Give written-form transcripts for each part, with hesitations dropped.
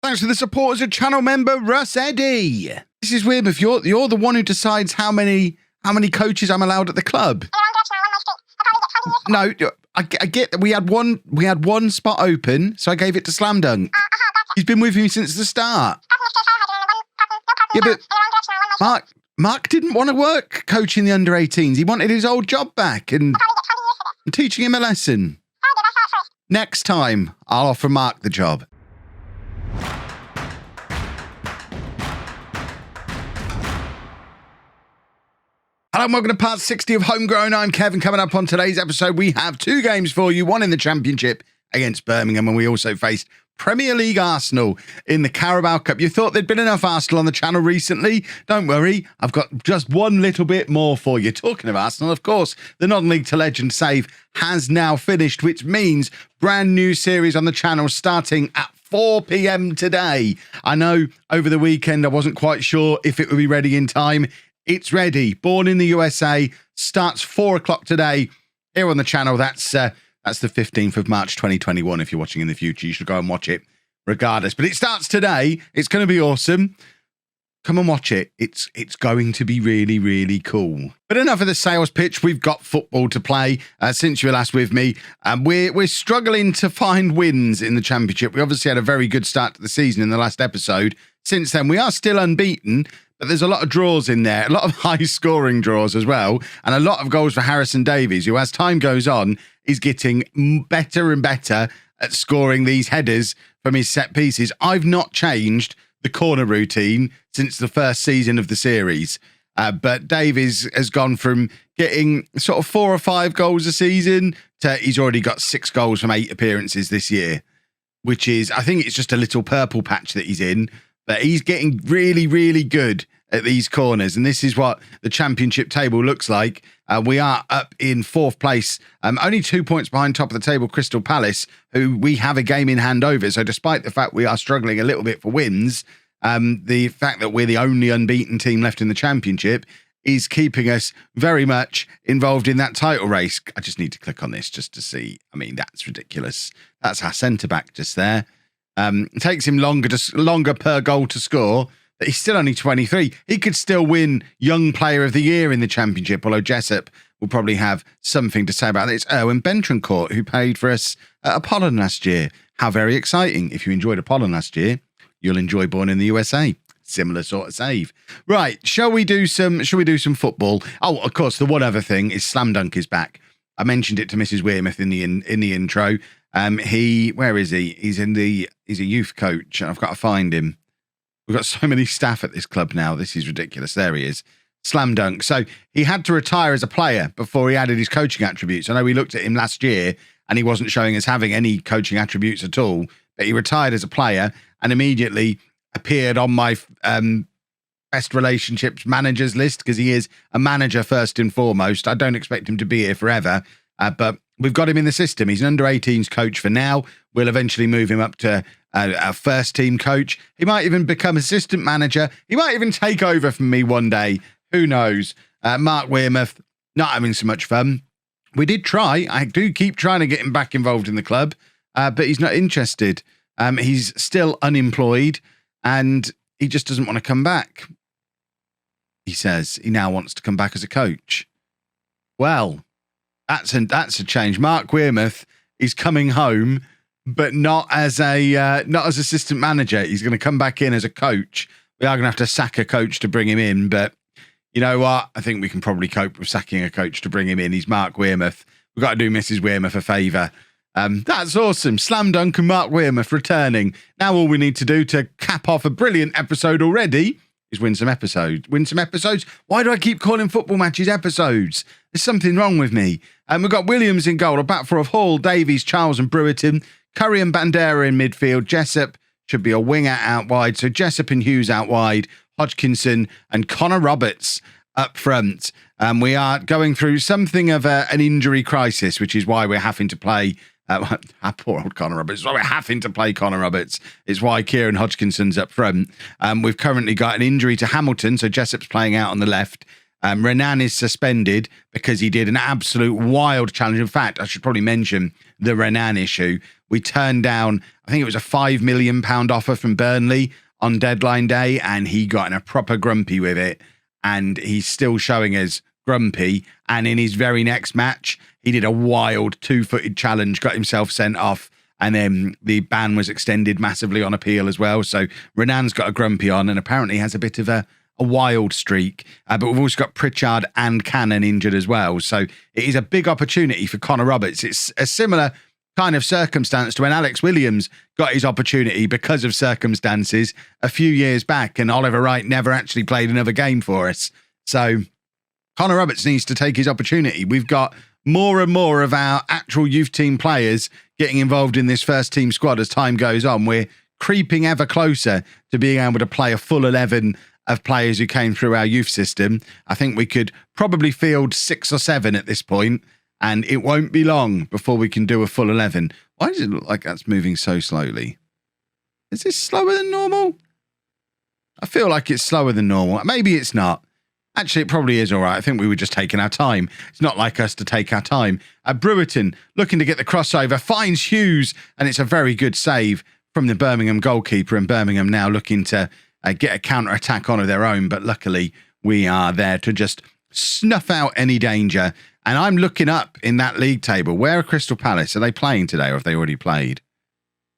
Thanks for the support as a channel member, Russ Eddy. This is Wearmouth. You're the one who decides how many coaches I'm allowed at the club. No, I get that we had one spot open, so I gave it to Slam Dunk. He's been with me since the start. Yeah, but Mark didn't want to work coaching the under-18s. He wanted his old job back and teaching him a lesson. Next time, I'll offer Mark the job. Hello and welcome to part 60 of Homegrown. I'm Kevin. Coming up on today's episode, we have two games for you. One in the Championship against Birmingham, and we also faced Premier League Arsenal in the Carabao Cup. You thought there'd been enough Arsenal on the channel recently? Don't worry, I've got just one little bit more for you. Talking of Arsenal, of course, the non-league to legend save has now finished, which means brand new series on the channel starting at 4 p.m. today. I know over the weekend I wasn't quite sure if it would be ready in time. It's ready. Born in the USA, starts 4 o'clock today here on the channel. That's the 15th of March 2021. If you're watching in the future, you should go and watch it regardless. But it starts today. It's going to be awesome. Come and watch it. It's going to be really, really cool. But enough of the sales pitch. We've got football to play since you were last with me. We're struggling to find wins in the Championship. We obviously had a very good start to the season in the last episode. Since then, we are still unbeaten. But there's a lot of draws in there, a lot of high-scoring draws as well, and a lot of goals for Harrison Davies, who, as time goes on, is getting better and better at scoring these headers from his set pieces. I've not changed the corner routine since the first season of the series, but Davies has gone from getting sort of 4 or 5 goals a season to he's already got 6 goals from 8 appearances this year, which is, I think it's just a little purple patch that he's in. But he's getting really, really good at these corners. And this is what the Championship table looks like. We are up in 4th place, only 2 points behind top of the table, Crystal Palace, who we have a game in hand over. So despite the fact we are struggling a little bit for wins, the fact that we're the only unbeaten team left in the Championship is keeping us very much involved in that title race. I just need to click on this just to see. I mean, that's ridiculous. That's our centre-back just there. It takes him longer per goal to score, but he's still only 23. He could still win Young Player of the Year in the Championship, although Jessup will probably have something to say about it. It's Erwin Bentrancourt, who played for us at Apollon last year. How very exciting. If you enjoyed Apollon last year, you'll enjoy Born in the USA. Similar sort of save. Right, shall we do some football? Oh, of course, the one other thing is Slam Dunk is back. I mentioned it to Mrs Wearmouth in the intro. Where is he? He's a youth coach, and I've got to find him. We've got so many staff at this club now. This is ridiculous. There he is. Slam Dunk. So he had to retire as a player before he added his coaching attributes. I know we looked at him last year and he wasn't showing us having any coaching attributes at all, but he retired as a player and immediately appeared on my best relationships managers list because he is a manager first and foremost. I don't expect him to be here forever, but we've got him in the system. He's an under-18s coach for now. We'll eventually move him up to a first-team coach. He might even become assistant manager. He might even take over from me one day. Who knows? Mark Wearmouth, not having so much fun. We did try. I do keep trying to get him back involved in the club, but he's not interested. He's still unemployed, and he just doesn't want to come back. He says he now wants to come back as a coach. Well, that's a change. Mark Wearmouth is coming home, but not as assistant manager. He's going to come back in as a coach. We are going to have to sack a coach to bring him in, but you know what? I think we can probably cope with sacking a coach to bring him in. He's Mark Wearmouth. We've got to do Mrs Wearmouth a favour. That's awesome. Slam Dunk and Mark Wearmouth returning. Now all we need to do to cap off a brilliant episode already is win some episodes. Win some episodes? Why do I keep calling football matches episodes? There's something wrong with me. We've got Williams in goal, a back four of Hall, Davies, Charles and Brewerton, Curry and Bandera in midfield. Jessup should be a winger out wide. So Jessup and Hughes out wide, Hodgkinson and Connor Roberts up front. We are going through something of an injury crisis, which is why we're having to play poor old Connor Roberts. It's why we're having to play Connor Roberts. It's why Kieran Hodgkinson's up front. We've currently got an injury to Hamilton, so Jessup's playing out on the left. Renan is suspended because he did an absolute wild challenge. In fact, I should probably mention the Renan issue. We turned down, I think it was a £5 million offer from Burnley on deadline day, and he got in a proper grumpy with it. And he's still showing us grumpy. And in his very next match, he did a wild 2-footed challenge, got himself sent off. And then the ban was extended massively on appeal as well. So Renan's got a grumpy on and apparently has a bit of a wild streak. But we've also got Pritchard and Cannon injured as well. So it is a big opportunity for Connor Roberts. It's a similar kind of circumstance to when Alex Williams got his opportunity because of circumstances a few years back, and Oliver Wright never actually played another game for us. So Connor Roberts needs to take his opportunity. We've got more and more of our actual youth team players getting involved in this first team squad as time goes on. We're creeping ever closer to being able to play a full 11 of players who came through our youth system. I think we could probably field 6 or 7 at this point, and it won't be long before we can do a full 11. Why does it look like that's moving so slowly? Is this slower than normal? I feel like it's slower than normal. Maybe it's not. Actually, it probably is all right. I think we were just taking our time. It's not like us to take our time. Brewerton looking to get the crossover, finds Hughes, and it's a very good save from the Birmingham goalkeeper, and Birmingham now looking to get a counter-attack on of their own, but luckily we are there to just snuff out any danger. And I'm looking up in that league table. Where are Crystal Palace? Are they playing today, or have they already played?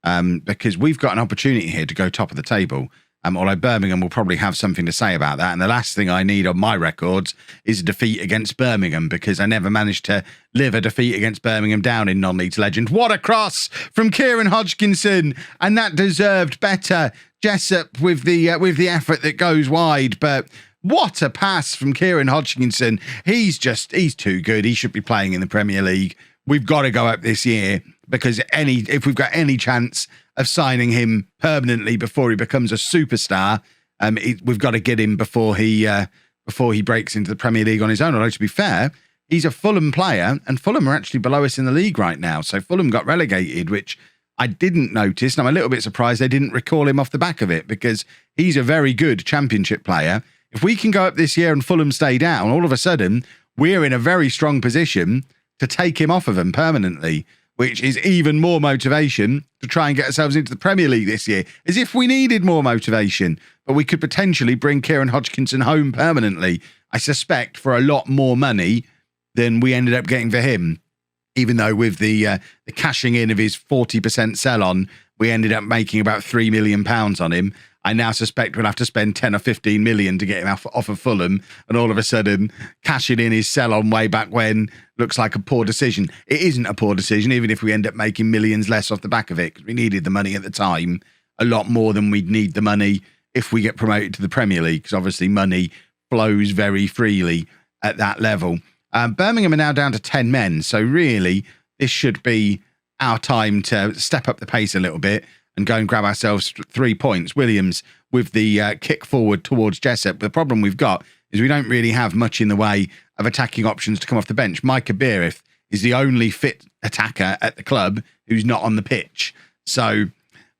Because we've got an opportunity here to go top of the table. Although Birmingham will probably have something to say about that. And the last thing I need on my records is a defeat against Birmingham, because I never managed to live a defeat against Birmingham down in non-league legend. What a cross from Kieran Hodgkinson, and that deserved better. Jessup with the effort that goes wide, but what a pass from Kieran Hodgkinson. He's too good. He should be playing in the Premier League. We've got to go up this year, because if we've got any chance of signing him permanently before he becomes a superstar, we've got to get him before he breaks into the Premier League on his own. Although, to be fair, he's a Fulham player, and Fulham are actually below us in the league right now. So Fulham got relegated, which I didn't notice, and I'm a little bit surprised they didn't recall him off the back of it, because he's a very good Championship player. If we can go up this year and Fulham stay down, all of a sudden we're in a very strong position to take him off of them permanently, which is even more motivation to try and get ourselves into the Premier League this year, as if we needed more motivation. But we could potentially bring Kieran Hodgkinson home permanently, I suspect, for a lot more money than we ended up getting for him. Even though with the cashing in of his 40% sell-on, we ended up making about £3 million on him. I now suspect we'll have to spend 10 or 15 million to get him off of Fulham, and all of a sudden cashing in his sell-on way back when looks like a poor decision. It isn't a poor decision, even if we end up making millions less off the back of it, because we needed the money at the time a lot more than we'd need the money if we get promoted to the Premier League, because obviously money flows very freely at that level. Birmingham are now down to 10 men, so really this should be our time to step up the pace a little bit and go and grab ourselves 3 points. Williams with the kick forward towards Jessup. The problem we've got is we don't really have much in the way of attacking options to come off the bench. Micah Beerith is the only fit attacker at the club who's not on the pitch. So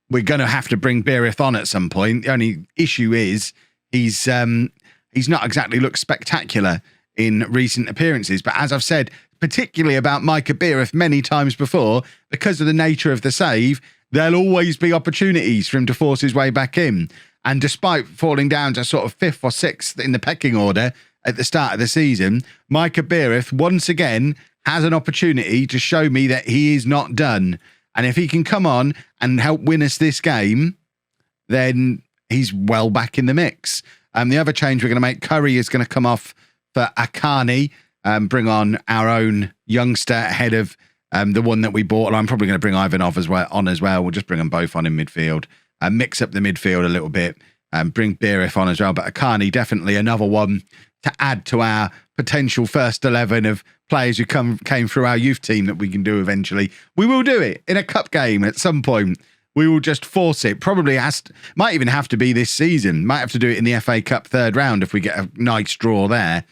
we're going to have to bring Beerith on at some point. The only issue is he's not exactly looked spectacular in recent appearances. But as I've said, particularly about Micah Beerith many times before, because of the nature of the save, there'll always be opportunities for him to force his way back in. And despite falling down to sort of 5th or 6th in the pecking order at the start of the season, Micah Beerith once again has an opportunity to show me that he is not done. And if he can come on and help win us this game, then he's well back in the mix. The other change we're going to make, Curry is going to come off for Akani, bring on our own youngster ahead of the one that we bought. I'm probably going to bring Ivanov as well. We'll just bring them both on in midfield, mix up the midfield a little bit, bring Beerith on as well. But Akani, definitely another one to add to our potential first 11 of players who came through our youth team that we can do eventually. We will do it in a cup game at some point. We will just force it. Probably might even have to be this season. Might have to do it in the FA Cup third round if we get a nice draw there,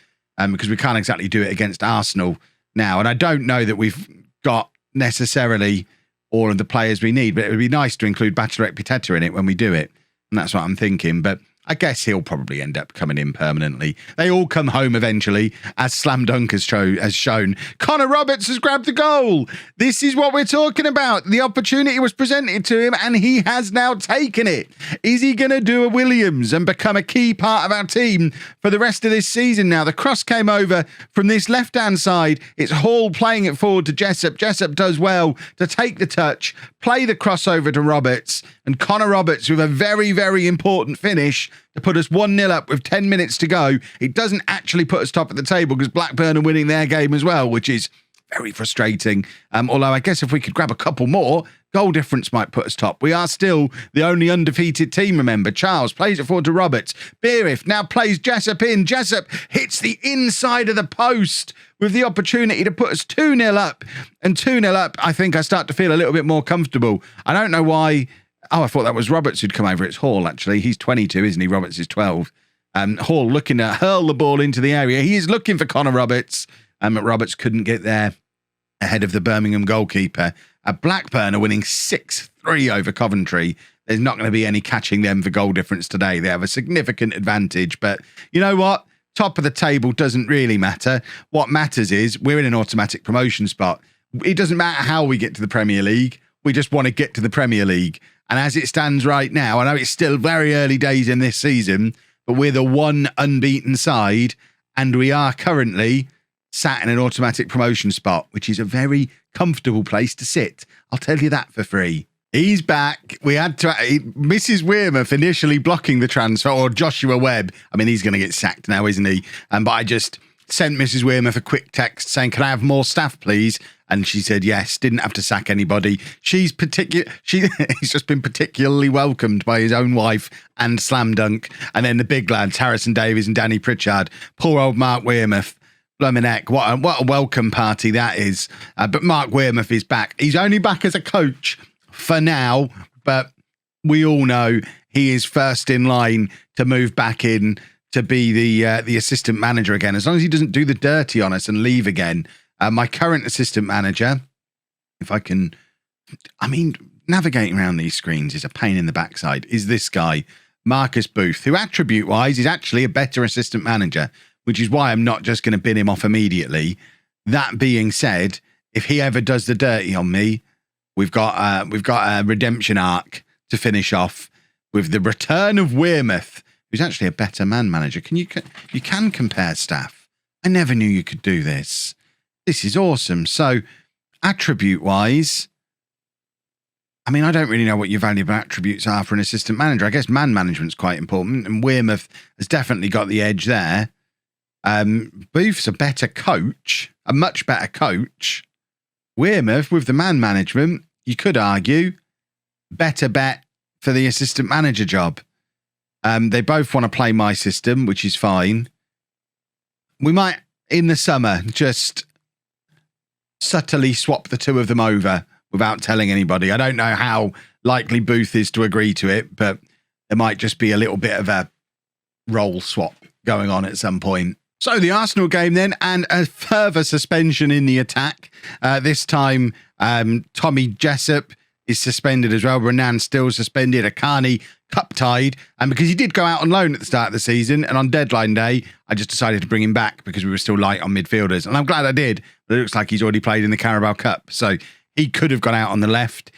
because we can't exactly do it against Arsenal now. And I don't know that we've got necessarily all of the players we need, but it would be nice to include Bachelorette Pitetta in it when we do it. And that's what I'm thinking. But I guess he'll probably end up coming in permanently. They all come home eventually, as Slam Dunk has shown. Connor Roberts has grabbed the goal. This is what we're talking about. The opportunity was presented to him, and he has now taken it. Is he going to do a Williams and become a key part of our team for the rest of this season now? The cross came over from this left-hand side. It's Hall playing it forward to Jessup. Jessup does well to take the touch, play the crossover to Roberts, and Connor Roberts with a very, very important finish to put us 1-0 up with 10 minutes to go. It doesn't actually put us top of the table because Blackburn are winning their game as well, which is very frustrating. Although I guess if we could grab a couple more, goal difference might put us top. We are still the only undefeated team, remember. Charles plays it forward to Roberts. Beeriff now plays Jessup in. Jessup hits the inside of the post with the opportunity to put us 2-0 up. And 2-0 up, I think I start to feel a little bit more comfortable. I don't know why. Oh, I thought that was Roberts who'd come over. It's Hall, actually. He's 22, isn't he? Roberts is 12. Hall looking to hurl the ball into the area. He is looking for Connor Roberts. Roberts couldn't get there ahead of the Birmingham goalkeeper. Blackburn are winning 6-3 over Coventry. There's not going to be any catching them for goal difference today. They have a significant advantage. But you know what? Top of the table doesn't really matter. What matters is we're in an automatic promotion spot. It doesn't matter how we get to the Premier League. We just want to get to the Premier League. And as it stands right now, I know it's still very early days in this season, but we're the one unbeaten side, and we are currently sat in an automatic promotion spot, which is a very comfortable place to sit. I'll tell you that for free. He's back. We had to Mrs Wearmouth initially blocking the transfer, or Joshua Webb. I mean, he's going to get sacked now, isn't he? But I just sent Mrs Wearmouth a quick text saying, can I have more staff, please? And she said yes, didn't have to sack anybody. He's just been particularly welcomed by his own wife and Slam Dunk. And then the big lads, Harrison Davies and Danny Pritchard. Poor old Mark Wearmouth. Blimmin' heck, what a welcome party that is. But Mark Wearmouth is back. He's only back as a coach for now, but we all know he is first in line to move back in to be the assistant manager again, as long as he doesn't do the dirty on us and leave again. My current assistant manager, navigating around these screens is a pain in the backside, is this guy, Marcus Booth, who attribute-wise is actually a better assistant manager, which is why I'm not just going to bin him off immediately. That being said, if he ever does the dirty on me, we've got a redemption arc to finish off with the return of Wearmouth, who's actually a better man manager. You can compare staff. I never knew you could do this. This is awesome. So, attribute-wise, I mean, I don't really know what your valuable attributes are for an assistant manager. I guess man management's quite important, and Wearmouth has definitely got the edge there. Booth's a better coach, a much better coach. Wearmouth, with the man management, you could argue, better bet for the assistant manager job. They both want to play my system, which is fine. We might, in the summer, just subtly swap the two of them over without telling anybody. I don't know how likely Booth is to agree to it, but there might just be a little bit of a role swap going on at some point. So the Arsenal game then, and a further suspension in the attack. This time, Tommy Jessup is suspended as well. Renan still suspended. Akani cup-tied. And because he did go out on loan at the start of the season, and on deadline day, I just decided to bring him back because we were still light on midfielders. And I'm glad I did. But it looks like he's already played in the Carabao Cup. So he could have gone out on the left.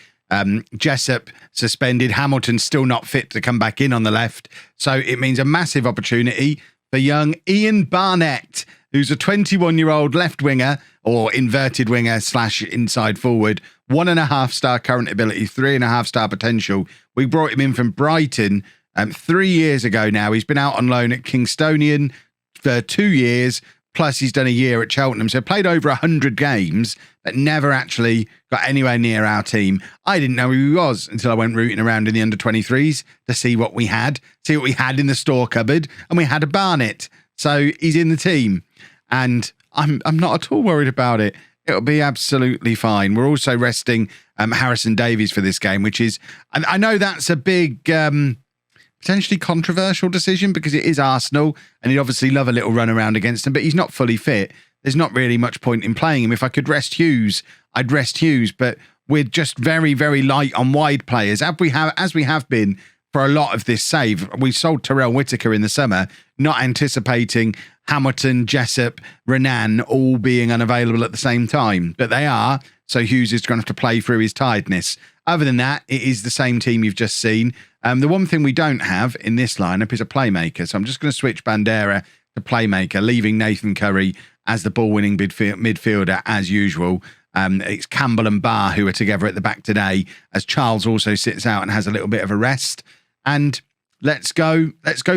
Jessup suspended. Hamilton still not fit to come back in on the left. So it means a massive opportunity for young Ian Barnett, who's a 21-year-old left winger or inverted winger / inside forward, 1.5 star current ability, 3.5 star potential. We brought him in from Brighton 3 years ago now. He's been out on loan at Kingstonian for 2 years, plus he's done a year at Cheltenham. So played over 100 games, but never actually got anywhere near our team. I didn't know who he was until I went rooting around in the under-23s to see what we had in the store cupboard, and we had a Barnett. So he's in the team, and I'm not at all worried about it. It'll be absolutely fine. We're also resting Harrison Davies for this game, which is, I know that's a big, potentially controversial decision because it is Arsenal, and he'd obviously love a little run around against him, but he's not fully fit. There's not really much point in playing him. If I could rest Hughes, I'd rest Hughes, but we're just very, very light on wide players, as we have been for a lot of this save. We sold Terrell Whitaker in the summer, not anticipating Hamilton, Jessup, Renan all being unavailable at the same time. But they are, so Hughes is going to have to play through his tiredness. Other than that, it is the same team you've just seen. The one thing we don't have in this lineup is a playmaker. So I'm just going to switch Bandera to playmaker, leaving Nathan Curry as the ball-winning midfielder as usual. It's Campbell and Barr who are together at the back today, as Charles also sits out and has a little bit of a rest. And let's go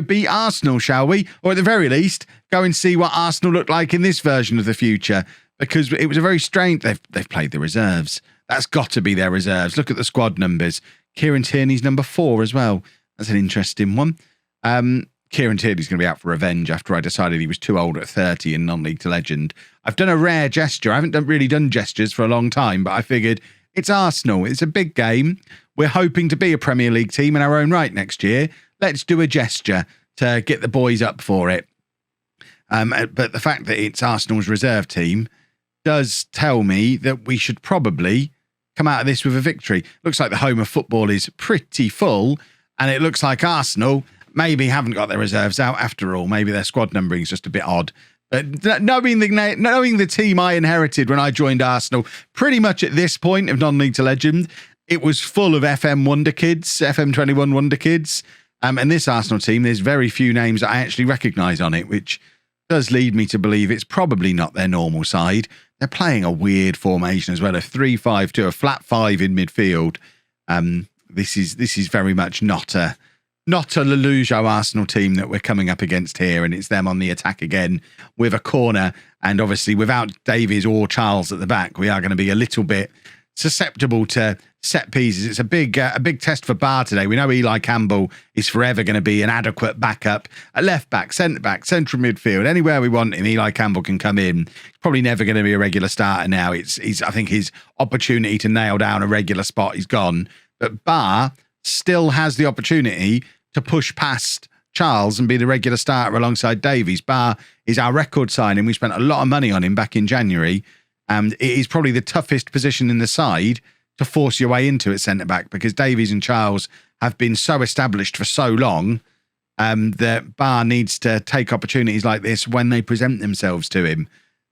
beat Arsenal, shall we? Or at the very least, go and see what Arsenal look like in this version of the future, because it was a very strange... They've played the reserves. That's got to be their reserves. Look at the squad numbers. Kieran Tierney's number 4 as well. That's an interesting one. Kieran Tierney's going to be out for revenge after I decided he was too old at 30 in non-league to legend. I've done a rare gesture. I haven't really done gestures for a long time, but I figured it's Arsenal. It's a big game. We're hoping to be a Premier League team in our own right next year. Let's do a gesture to get the boys up for it. But the fact that it's Arsenal's reserve team does tell me that we should probably come out of this with a victory. Looks like the home of football is pretty full, and it looks like Arsenal maybe haven't got their reserves out after all. Maybe their squad numbering is just a bit odd. But knowing the team I inherited when I joined Arsenal, pretty much at this point of non-league to legend, it was full of FM wonder kids, FM21 wonder kids. And this Arsenal team, there's very few names that I actually recognise on it, which does lead me to believe it's probably not their normal side. They're playing a weird formation as well, a 3-5-2, a flat 5 in midfield. This is very much not a LOLLUJO Arsenal team that we're coming up against here, and it's them on the attack again with a corner. And obviously, without Davies or Charles at the back, we are going to be a little bit susceptible to set pieces. It's a big test for Barr today. We know Eli Campbell is forever going to be an adequate backup at left back, centre back, central midfield, anywhere we want him. Eli Campbell can come in. He's probably never going to be a regular starter now. I think his opportunity to nail down a regular spot is gone. But Barr still has the opportunity to push past Charles and be the regular starter alongside Davies. Barr is our record signing. We spent a lot of money on him back in January, and it is probably the toughest position in the side to force your way into at centre-back, because Davies and Charles have been so established for so long that Barr needs to take opportunities like this when they present themselves to him.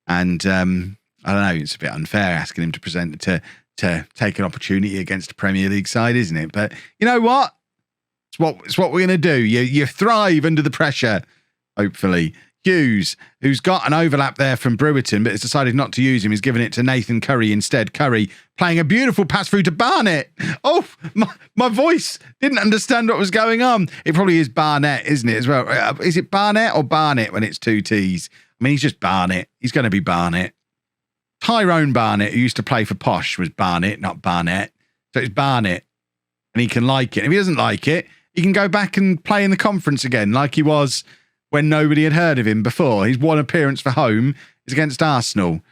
And I don't know, it's a bit unfair asking him to take an opportunity against a Premier League side, isn't it? But you know what? It's what we're going to do. You thrive under the pressure, hopefully. Hughes, who's got an overlap there from Brewerton, but has decided not to use him. He's given it to Nathan Curry instead. Curry playing a beautiful pass through to Barnett. Oh, my voice didn't understand what was going on. It probably is Barnett, isn't it, as well? Is it Barnett or Barnett when it's 2 T's? I mean, he's just Barnett. He's going to be Barnett. Tyrone Barnett, who used to play for Posh, was Barnett, not Barnett. So it's Barnett, and he can like it. If he doesn't like it, he can go back and play in the conference again, like he was when nobody had heard of him before. His one appearance for home is against Arsenal.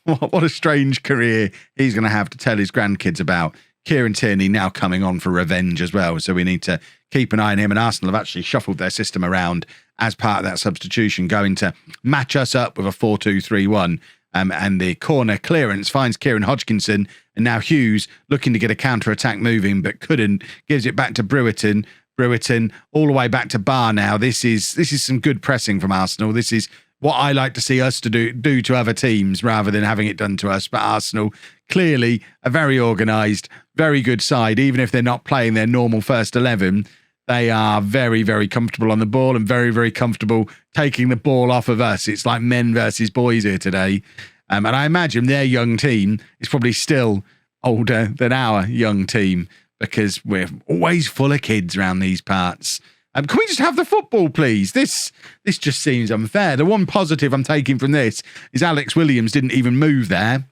What a strange career he's going to have to tell his grandkids about. Kieran Tierney now coming on for revenge as well, so we need to keep an eye on him. And Arsenal have actually shuffled their system around as part of that substitution, going to match us up with a 4-2-3-1. And the corner clearance finds Kieran Hodgkinson, and now Hughes looking to get a counter-attack moving, but couldn't. Gives it back to Brewerton. Brewerton all the way back to Barr now. This is some good pressing from Arsenal. This is what I like to see us to do to other teams rather than having it done to us. But Arsenal, clearly a very organised, very good side. Even if they're not playing their normal first 11, they are very, very comfortable on the ball and very, very comfortable taking the ball off of us. It's like men versus boys here today. And I imagine their young team is probably still older than our young team, because we're always full of kids around these parts. Can we just have the football, please? This just seems unfair. The one positive I'm taking from this is Alex Williams didn't even move there,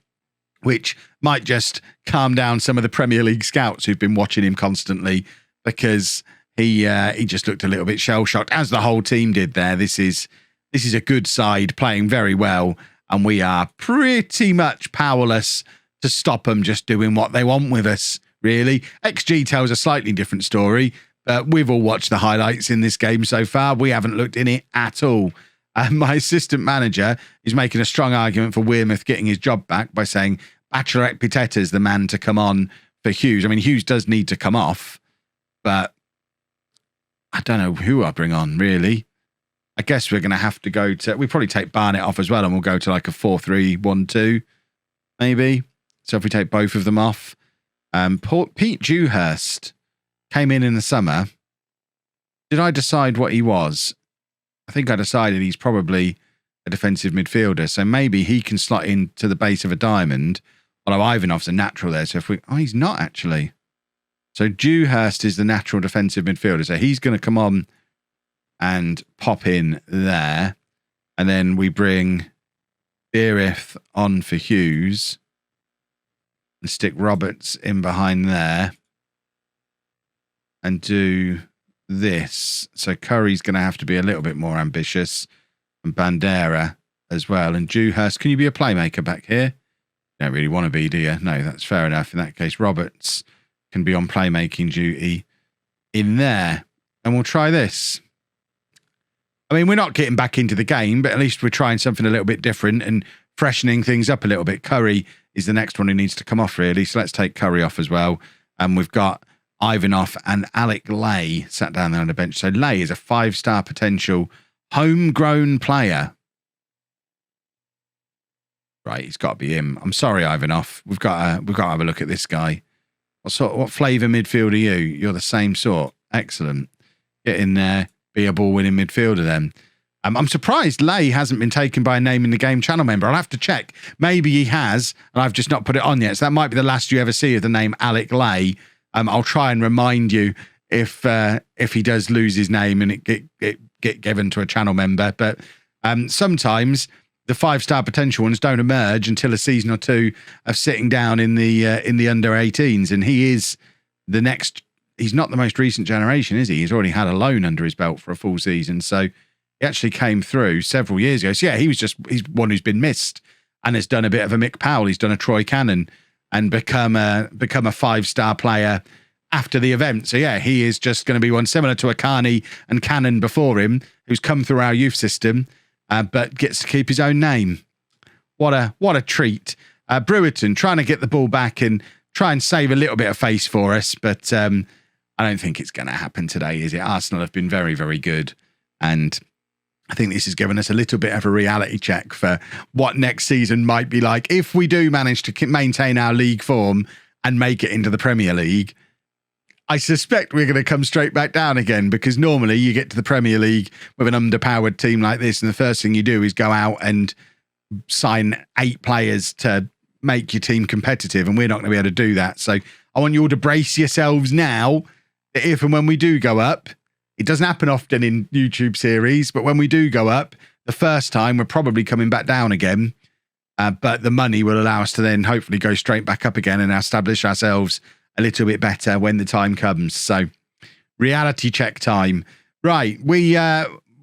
which might just calm down some of the Premier League scouts who've been watching him constantly, because he just looked a little bit shell-shocked, as the whole team did there. This is a good side playing very well, and we are pretty much powerless to stop them just doing what they want with us, really. XG tells a slightly different story, but we've all watched the highlights in this game so far. We haven't looked in it at all. My assistant manager is making a strong argument for Wearmouth getting his job back by saying Bachelor Ekpiteta's the man to come on for Hughes. I mean, Hughes does need to come off, but don't know who I bring on, really. I guess we're going to have to go to... We probably take Barnett off as well, and we'll go to like a 4-3-1-2, maybe. So if we take both of them off. Pete Dewhurst came in the summer. Did I decide what he was? I think I decided he's probably a defensive midfielder, so maybe he can slot into the base of a diamond, although Ivanov's a natural there, so if we... Oh, he's not, actually. So Dewhurst is the natural defensive midfielder, so he's going to come on and pop in there, and then we bring Beerith on for Hughes and stick Roberts in behind there and do this. So Curry's going to have to be a little bit more ambitious, and Bandera as well. And Dewhurst, can you be a playmaker back here? You don't really want to be, do you? No, that's fair enough. In that case, Roberts can be on playmaking duty in there. And we'll try this. I mean, we're not getting back into the game, but at least we're trying something a little bit different and freshening things up a little bit. Curry is the next one who needs to come off, really. So let's take Curry off as well. And we've got Ivanov and Alec Lay sat down there on the bench. So Lay is a 5-star potential homegrown player. Right, he's got to be him. I'm sorry, Ivanov. We've got to have a look at this guy. What flavour midfield are you? You're the same sort. Excellent. Get in there. Be a ball-winning midfielder then. I'm surprised Lay hasn't been taken by a Name in the Game channel member. I'll have to check. Maybe he has, and I've just not put it on yet. So that might be the last you ever see of the name Alec Lay. I'll try and remind you if he does lose his name and it get given to a channel member. But sometimes the 5-star potential ones don't emerge until a season or two of sitting down in the under 18s, and he is the next. He's not the most recent generation, is he? He's already had a loan under his belt for a full season. So he actually came through several years ago. So yeah, he's one who's been missed and has done a bit of a Mick Powell. He's done a Troy Cannon and become a 5-star player after the event. So yeah, he is just going to be one similar to Akani and Cannon before him, who's come through our youth system, but gets to keep his own name. What a treat. Brewerton trying to get the ball back and try and save a little bit of face for us, but I don't think it's going to happen today, is it? Arsenal have been very, very good. And I think this has given us a little bit of a reality check for what next season might be like. If we do manage to maintain our league form and make it into the Premier League, I suspect we're going to come straight back down again, because normally you get to the Premier League with an underpowered team like this, and the first thing you do is go out and sign 8 players to make your team competitive, and we're not going to be able to do that. So I want you all to brace yourselves now that if and when we do go up, it doesn't happen often in YouTube series, but when we do go up, the first time we're probably coming back down again, but the money will allow us to then hopefully go straight back up again and establish ourselves a little bit better when the time comes. So reality check time. Right,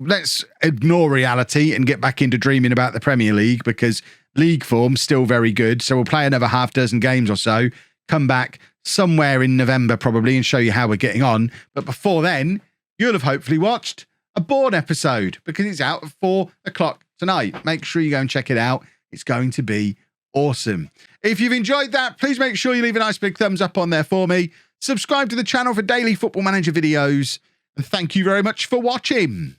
let's ignore reality and get back into dreaming about the Premier League, because league form's still very good. So we'll play another half dozen games or so, come back somewhere in November probably and show you how we're getting on. But before then, you'll have hopefully watched a Bourne episode, because it's out at 4 o'clock tonight. Make sure you go and check it out. It's going to be awesome. If you've enjoyed that, please make sure you leave a nice big thumbs up on there for me. Subscribe to the channel for daily Football Manager videos. And thank you very much for watching.